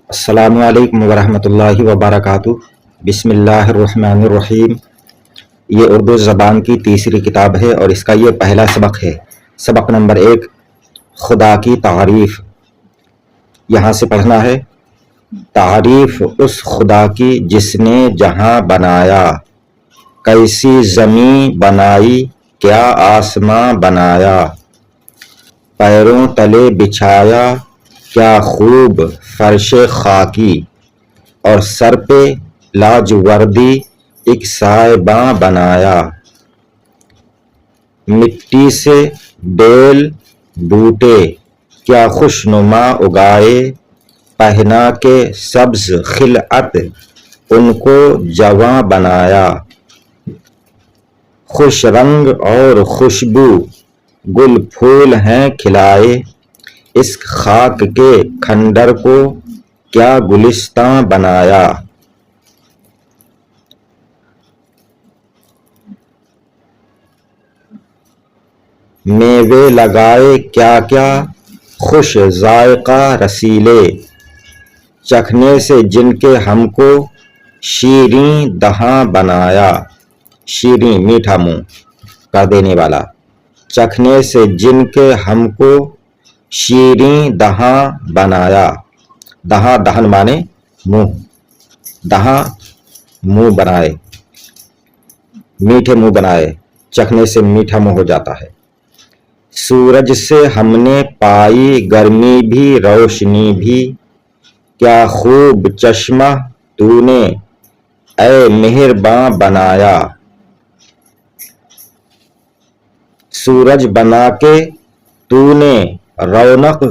السلام علیکم ورحمۃ اللہ وبرکاتہ۔ بسم اللہ الرحمن الرحیم۔ یہ اردو زبان کی تیسری کتاب ہے اور اس کا یہ پہلا سبق ہے۔ سبق نمبر 1، خدا کی تعریف۔ یہاں سے پڑھنا ہے: تعریف اس خدا کی جس نے جہاں بنایا، کیسی زمین بنائی کیا آسماں بنایا، پیروں تلے بچھایا کیا خوب فرش خاکی، اور سر پہ لاجوردی ایک سائباں بنایا، مٹی سے بیل بوٹے کیا خوشنما اگائے، پہنا کے سبز خلعت ان کو جواں بنایا، خوش رنگ اور خوشبو گل پھول ہیں کھلائے، اس خاک کے کھنڈر کو کیا گلستاں بنایا، میوے لگائے کیا کیا خوش ذائقہ رسیلے، چکھنے سے جن کے ہم کو شیریں دہاں بنایا، شیریں میٹھا منہ کر دینے والا، چکھنے سے جن کے ہم کو شیریں دہاں بنایا، دہاں دہن مانے منہ، دہاں منہ بنائے، میٹھے منہ بنائے، چکھنے سے میٹھا منہ ہو جاتا ہے۔ سورج سے ہم نے پائی گرمی بھی روشنی بھی، کیا خوب چشمہ تو نے اے مہرباں بنایا، سورج بنا کے تو نے رونق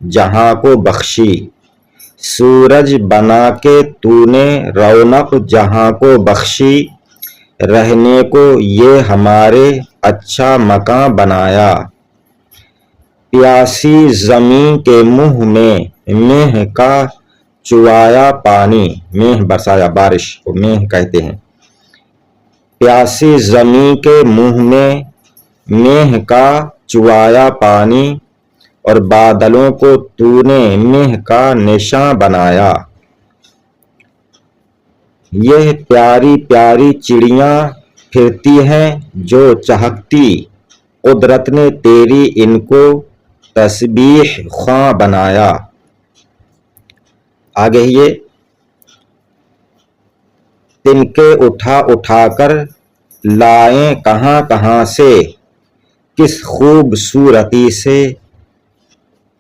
جہاں کو بخشی، سورج بنا کے تو نے رونق جہاں کو بخشی، رہنے کو یہ ہمارے اچھا مکاں بنایا، پیاسی زمین کے منہ میں مہ کا چوایا پانی، مہ برسایا، بارش کو مہ کہتے ہیں، پیاسی زمین کے منہ میں مہ کا چوایا پانی، اور بادلوں کو تو نے مہ کا نشاں بنایا، یہ پیاری پیاری چڑیاں پھرتی ہیں جو چہکتی، قدرت نے تیری ان کو تسبیح خواں بنایا۔ آگے یہ تنکے اٹھا اٹھا کر لائیں کہاں کہاں سے، کس خوبصورتی سے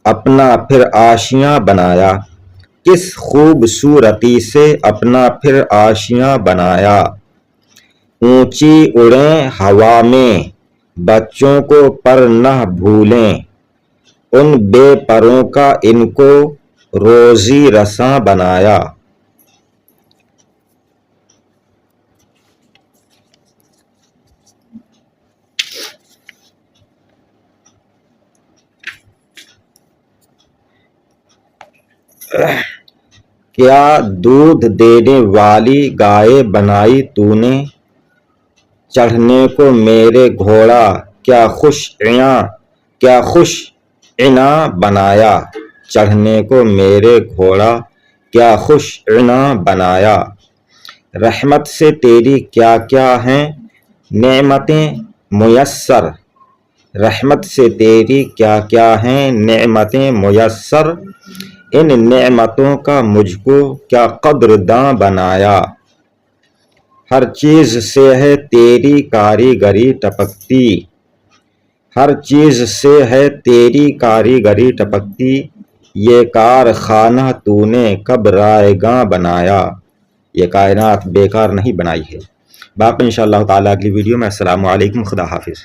اپنا پھر آشیاں بنایا، کس خوبصورتی سے اپنا پھر آشیاں بنایا، اونچی اڑیں ہوا میں بچوں کو پر نہ بھولیں، ان بے پروں کا ان کو روزی رساں بنایا، کیا دودھ دینے والی گائے بنائی تو نے، چڑھنے کو میرے گھوڑا کیا خوش عناں بنایا، چڑھنے کو میرے گھوڑا کیا خوش عناں بنایا، رحمت سے تیری کیا کیا ہیں نعمتیں میسر، رحمت سے تیری کیا کیا ہیں نعمتیں میسر، ان نعمتوں کا مجھ کو کیا قدرداں بنایا، ہر چیز سے ہے تیری کاریگری ٹپکتی، ہر چیز سے ہے تیری کاریگری ٹپکتی، یہ کارخانہ تو نے کب رائگاں بنایا، یہ کائنات بیکار نہیں بنائی ہے۔ باقی انشاءاللہ تعالیٰ اگلی ویڈیو میں۔ السلام علیکم، خدا حافظ۔